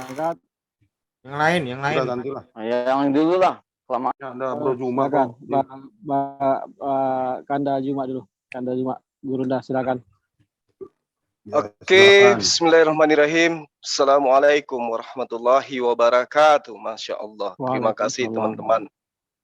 Angkat. Yang lain. Udah gantilah. Yang dulu lah. Selamat. Ya, ada Bro Juma Silakan. kok. Kanda Juma dulu. Kanda Juma. Gurunda silakan. Ya, Oke, silakan. bismillahirrahmanirrahim. Assalamualaikum warahmatullahi wabarakatuh. Masya Allah. Terima kasih teman-teman.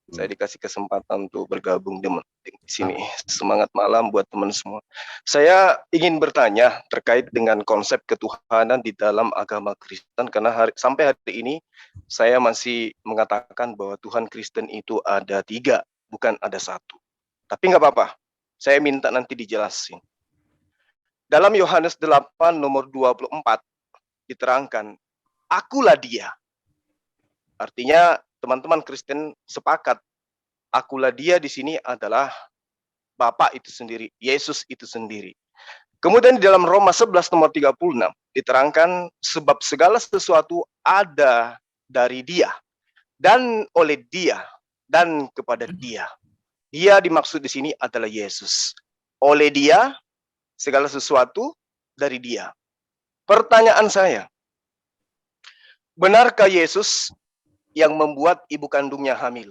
Saya dikasih kesempatan untuk bergabung di sini. Semangat malam buat teman semua. Saya ingin bertanya terkait dengan konsep ketuhanan di dalam agama Kristen. Karena sampai hari ini saya masih mengatakan bahwa Tuhan Kristen itu ada 3, bukan ada 1. Tapi nggak apa-apa. Saya minta nanti dijelasin. Dalam Yohanes 8 nomor 24 diterangkan, akulah dia. Artinya teman-teman Kristen sepakat, akulah dia di sini adalah Bapa itu sendiri, Yesus itu sendiri. Kemudian di dalam Roma 11 nomor 36 diterangkan, sebab segala sesuatu ada dari dia, dan oleh dia, dan kepada dia. Dia dimaksud di sini adalah Yesus. Oleh dia, segala sesuatu dari dia. Pertanyaan saya, benarkah Yesus yang membuat ibu kandungnya hamil?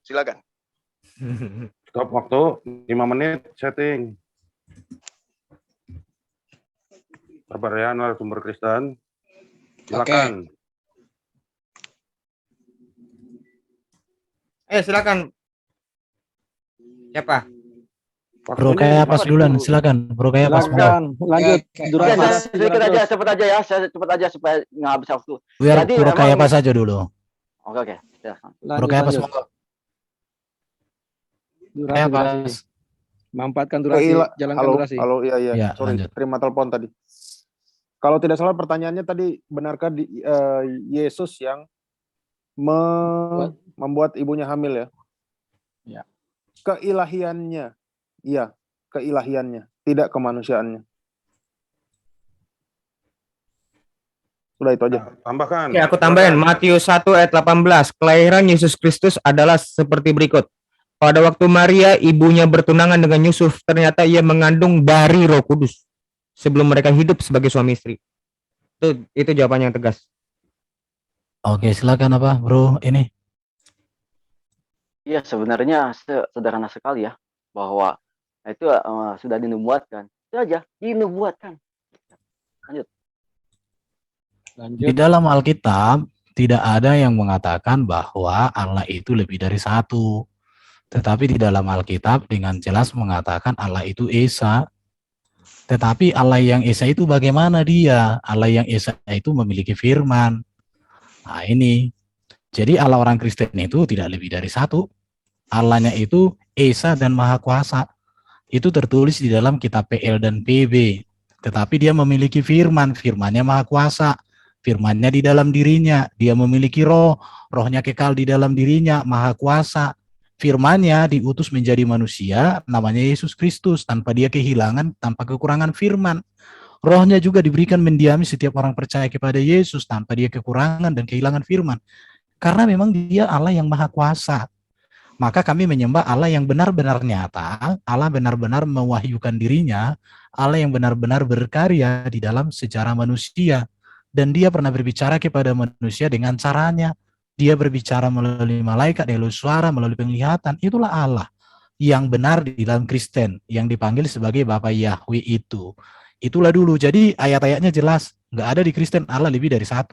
Silakan. Stop waktu 5 menit setting. Sabar ya, narasumber Kristen. Silakan. Silakan. Siapa? Bro kayak pas duluan, silakan. Bro kayak pas duluan. Lanjut. Cepat aja ya, saya cepat aja supaya nggak habis waktu. Biar Bro kayak pas aja dulu. Oke. Bro kayak pas monggo. Durasi. Memanfaatkan durasi, jalankan durasi. Halo, iya. Sorry, lanjut. terima telepon tadi. Kalau tidak salah pertanyaannya tadi, benarkah Yesus yang membuat ibunya hamil ya? Ya. Keilahiannya. Iya, keilahiannya, tidak kemanusiaannya. Sudah itu aja. Tambahkan. Oke, aku tambahin. Matius 1 ayat 18. Kelahiran Yesus Kristus adalah seperti berikut. Pada waktu Maria, ibunya bertunangan dengan Yusuf, ternyata ia mengandung dari Roh Kudus sebelum mereka hidup sebagai suami istri. Itu jawaban yang tegas. Oke, silakan apa, Bro? Ini. Iya, sebenarnya sederhana sekali ya, bahwa itu sudah dinubuatkan. Itu aja, dinubuatkan. Lanjut. Di dalam Alkitab tidak ada yang mengatakan bahwa Allah itu lebih dari 1. Tetapi di dalam Alkitab dengan jelas mengatakan Allah itu Esa. Tetapi Allah yang Esa itu bagaimana dia? Allah yang Esa itu memiliki firman. Nah ini. Jadi Allah orang Kristen itu tidak lebih dari 1. Allahnya itu Esa dan Maha Kuasa. Itu tertulis di dalam kitab PL dan PB. Tetapi dia memiliki firman. Firmannya Maha Kuasa. Firmannya di dalam dirinya. Dia memiliki roh. Rohnya kekal di dalam dirinya. Maha Kuasa. Firman-Nya diutus menjadi manusia, namanya Yesus Kristus, tanpa dia kehilangan, tanpa kekurangan firman. Rohnya juga diberikan mendiami setiap orang percaya kepada Yesus, tanpa dia kekurangan dan kehilangan firman. Karena memang dia Allah yang Maha Kuasa. Maka kami menyembah Allah yang benar-benar nyata, Allah benar-benar mewahyukan dirinya, Allah yang benar-benar berkarya di dalam sejarah manusia. Dan dia pernah berbicara kepada manusia dengan caranya. Dia berbicara melalui malaikat, melalui suara, melalui penglihatan. Itulah Allah yang benar di dalam Kristen, yang dipanggil sebagai Bapa Yahweh itu. Itulah dulu. Jadi ayat-ayatnya jelas. Nggak ada di Kristen Allah lebih dari 1.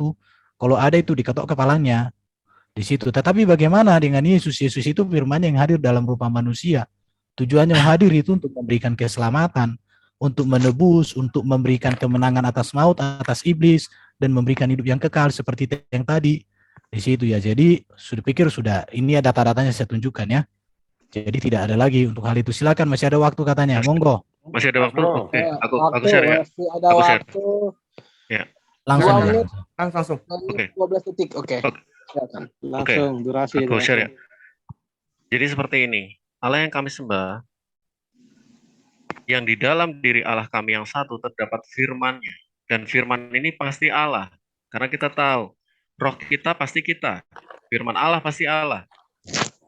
Kalau ada itu diketok kepalanya. Di situ. Tetapi bagaimana dengan Yesus? Yesus itu firman yang hadir dalam rupa manusia. Tujuannya hadir itu untuk memberikan keselamatan, untuk menebus, untuk memberikan kemenangan atas maut, atas iblis, dan memberikan hidup yang kekal seperti yang tadi. Di situ ya. Jadi sudah pikir sudah ini ada data-datanya saya tunjukkan ya. Jadi tidak ada lagi untuk hal itu. Silakan, masih ada waktu katanya. Monggo. Masih ada waktu. Oke, aku share ya. Masih ada Aku share. waktu. Ya. Langsung. 2 menit. Langsung. Oke. 12 detik. Oke. Silakan. Langsung durasi. Aku share ya. Jadi seperti ini. Allah yang kami sembah, yang di dalam diri Allah kami yang satu terdapat firman-Nya. Dan firman ini pasti Allah. Karena kita tahu roh kita pasti kita. Firman Allah pasti Allah.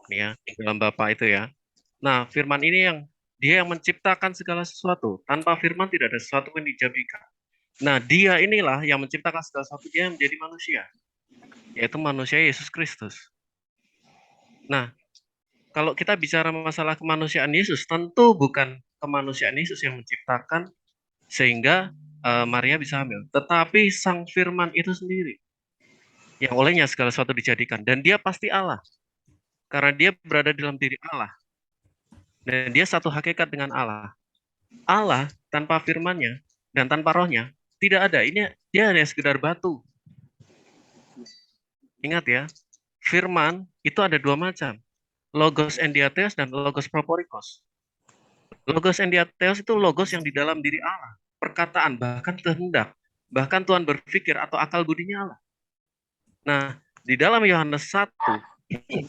Ini ya, dalam Bapa itu ya. Nah, firman ini yang dia yang menciptakan segala sesuatu. Tanpa firman tidak ada sesuatu yang dijadikan. Nah, dia inilah yang menciptakan segala sesuatu, dia menjadi manusia, yaitu manusia Yesus Kristus. Nah, kalau kita bicara masalah kemanusiaan Yesus, tentu bukan kemanusiaan Yesus yang menciptakan sehingga Maria bisa hamil, tetapi Sang Firman itu sendiri yang olehnya segala sesuatu dijadikan, dan dia pasti Allah karena dia berada dalam diri Allah dan dia satu hakikat dengan Allah. Allah tanpa firman-Nya dan tanpa rohnya tidak ada. Ini dia hanya sekedar batu. Ingat ya, firman itu ada dua macam, logos endiatheos dan logos proporikos. Logos endiatheos itu logos yang di dalam diri Allah, perkataan, bahkan kehendak, bahkan Tuhan berpikir atau akal budinya Allah. Nah, di dalam Yohanes 1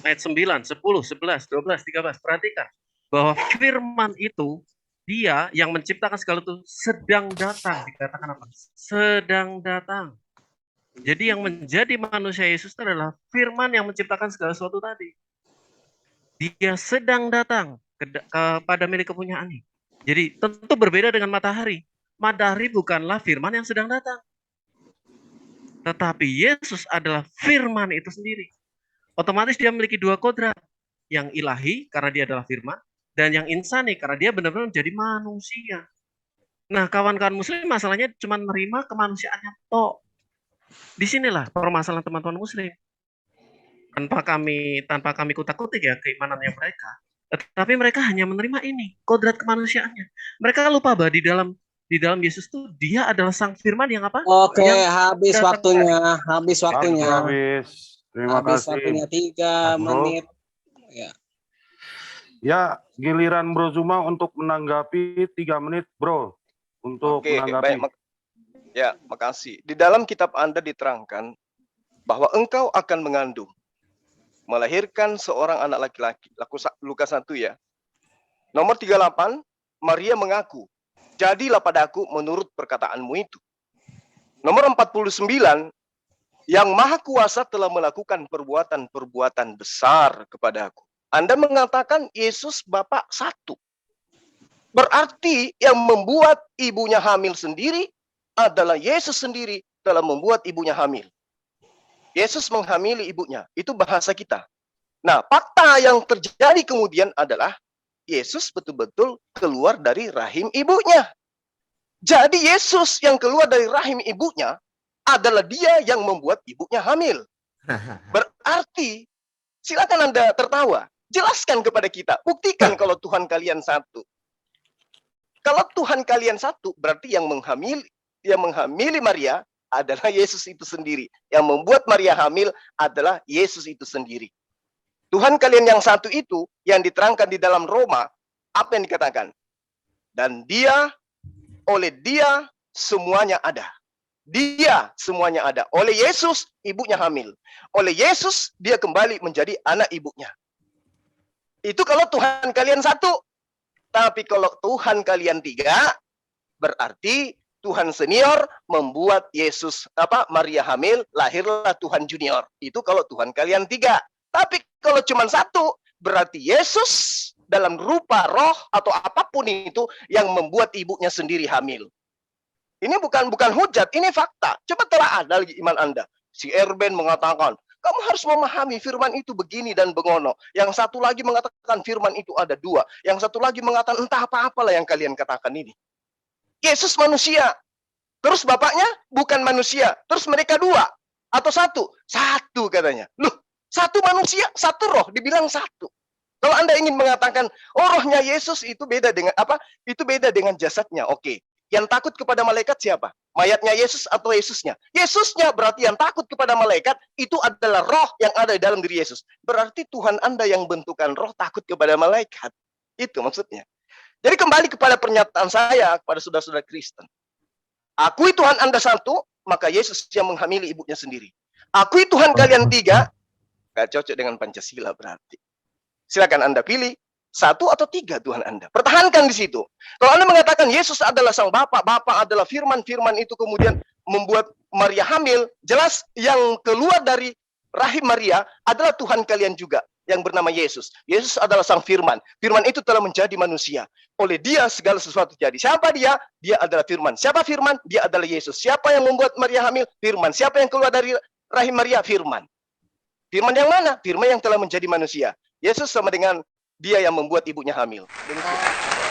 ayat 9, 10, 11, 12, 13, perhatikan bahwa firman itu dia yang menciptakan segala itu sedang datang, dikatakan apa? Sedang datang. Jadi yang menjadi manusia Yesus itu adalah firman yang menciptakan segala sesuatu tadi. Dia sedang datang kepada milik kepunyaannya. Jadi tentu berbeda dengan matahari. Matahari bukanlah firman yang sedang datang. Tetapi Yesus adalah firman itu sendiri. Otomatis dia memiliki dua kodrat. Yang ilahi karena dia adalah firman, dan yang insani karena dia benar-benar menjadi manusia. Nah, kawan-kawan muslim masalahnya cuma menerima kemanusiaannya toh. Disinilah permasalahan teman-teman muslim. Tanpa kami kutak-kutik ya keimanannya mereka, tetapi mereka hanya menerima ini, kodrat kemanusiaannya. Mereka lupa bahwa di dalam Yesus itu dia adalah sang firman yang apa? Oke, Yang habis waktunya. Habis waktunya. Habis. Terima Habis kasih. waktunya 3 Bro. menit. Ya. Ya, giliran Bro Zuma untuk menanggapi 3 menit, Bro. Untuk Oke, menanggapi. baik. Ya, makasih. Di dalam kitab Anda diterangkan bahwa engkau akan mengandung, melahirkan seorang anak laki-laki. Lukas 1 ya. Nomor 38, Maria mengaku, jadilah padaku menurut perkataanmu itu. Nomor 49, yang Maha Kuasa telah melakukan perbuatan-perbuatan besar kepadaku. Anda mengatakan Yesus Bapa satu. Berarti yang membuat ibunya hamil sendiri adalah Yesus sendiri telah membuat ibunya hamil. Yesus menghamili ibunya. Itu bahasa kita. Nah, fakta yang terjadi kemudian adalah Yesus betul-betul keluar dari rahim ibunya. Jadi Yesus yang keluar dari rahim ibunya adalah dia yang membuat ibunya hamil. Berarti, silakan Anda tertawa. Jelaskan kepada kita. Buktikan kalau Tuhan kalian satu. Kalau Tuhan kalian satu, berarti yang menghamili Maria adalah Yesus itu sendiri. Yang membuat Maria hamil adalah Yesus itu sendiri. Tuhan kalian yang satu itu, yang diterangkan di dalam Roma, apa yang dikatakan? Dan dia, oleh dia, semuanya ada. Dia semuanya ada. Oleh Yesus, ibunya hamil. Oleh Yesus, dia kembali menjadi anak ibunya. Itu kalau Tuhan kalian satu. Tapi kalau Tuhan kalian tiga, berarti Tuhan senior membuat Maria hamil, lahirlah Tuhan junior. Itu kalau Tuhan kalian tiga. Tapi kalau cuma satu, berarti Yesus dalam rupa roh atau apapun itu yang membuat ibunya sendiri hamil. Ini bukan hujat, ini fakta. Coba telah ada lagi iman Anda. Si Erben mengatakan, kamu harus memahami firman itu begini dan bengono. Yang satu lagi mengatakan firman itu ada dua. Yang satu lagi mengatakan entah apa-apalah yang kalian katakan ini. Yesus manusia. Terus bapaknya bukan manusia. Terus mereka dua. Atau satu. Satu katanya. Loh, satu manusia, satu roh. Dibilang satu. Kalau Anda ingin mengatakan, oh rohnya Yesus itu beda dengan apa? Itu beda dengan jasadnya. Oke. Yang takut kepada malaikat siapa? Mayatnya Yesus atau Yesusnya? Yesusnya, berarti yang takut kepada malaikat itu adalah roh yang ada di dalam diri Yesus. Berarti Tuhan Anda yang bentukan roh takut kepada malaikat. Itu maksudnya. Jadi kembali kepada pernyataan saya kepada saudara-saudara Kristen. Akui Tuhan Anda satu, maka Yesus yang menghamili ibunya sendiri. Akui Tuhan kalian tiga, gak cocok dengan Pancasila berarti. Silakan Anda pilih. Satu atau tiga Tuhan Anda. Pertahankan di situ. Kalau Anda mengatakan Yesus adalah sang Bapa, Bapa adalah firman itu kemudian membuat Maria hamil, jelas yang keluar dari rahim Maria adalah Tuhan kalian juga. yang bernama Yesus. Yesus adalah sang firman. Firman itu telah menjadi manusia. Oleh dia segala sesuatu jadi. Siapa dia? Dia adalah firman. Siapa firman? Dia adalah Yesus. Siapa yang membuat Maria hamil? Firman. Siapa yang keluar dari rahim Maria? Firman. Firman yang mana? Firman yang telah menjadi manusia. Yesus sama dengan dia yang membuat ibunya hamil. Demikian.